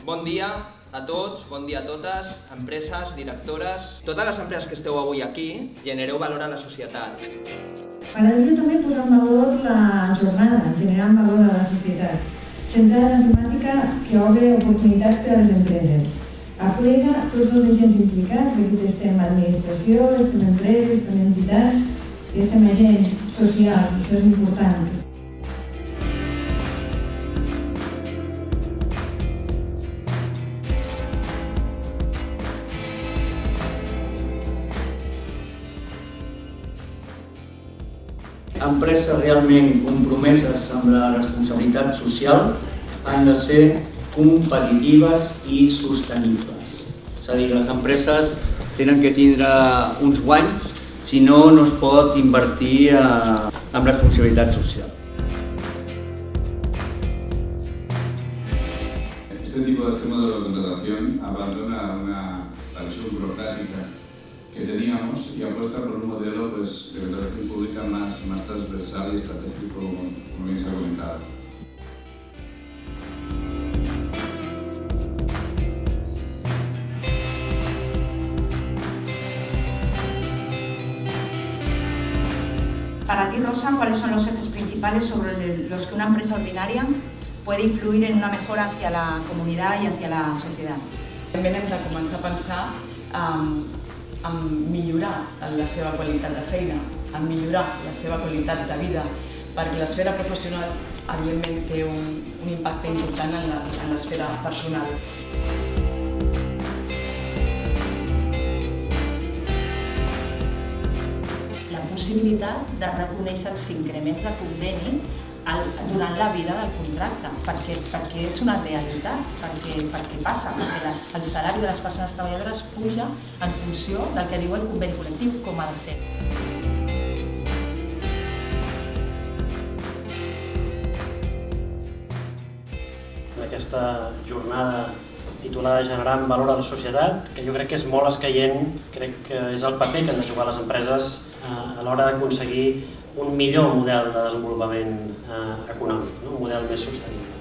Bon dia a tots, bon dia a totes, empreses, directores... Totes les empreses que esteu avui aquí genereu valor a la societat. M'agradaria també posar en valor la jornada, generant valor a la societat, centrada en la temàtica que obre oportunitats per a les empreses. Aplega tots els agents implicats, aquí estem administració, estem empreses, estem entitats i estem agents socials, això és important. Empreses realment compromeses amb la responsabilitat social han de ser competitives i sostenibles. És a dir, les empreses tenen que tindre uns guanys, si no, no es pot invertir en responsabilitat social. Este tipo de esquema de la contratación abandona una visión burocrática que teníamos y apuesta por un modelo de contratación pública más transversal y estratégico, como bien se ha comentado. Para ti, Rosa, ¿cuáles son los ejes principales sobre los que una empresa ordinaria puede influir en una mejora hacia la comunidad y hacia la sociedad? També hem de començar a pensar en millorar la seva qualitat de feina, en millorar la seva qualitat de vida, perquè l'esfera professional, evidentment, té un impacte important en l'esfera personal. La possibilitat de reconèixer els increments de conveni durant la vida del contracte, perquè és una realitat, perquè passa, perquè el salari de les persones treballadores puja en funció del que diu el conveni col·lectiu, com ha de ser. En aquesta jornada titulada Generant valor a la societat, que jo crec que és molt escaient, crec que és el paper que han de jugar les empreses a l'hora d'aconseguir un millor model de desenvolupament econòmic, un model més sostenible.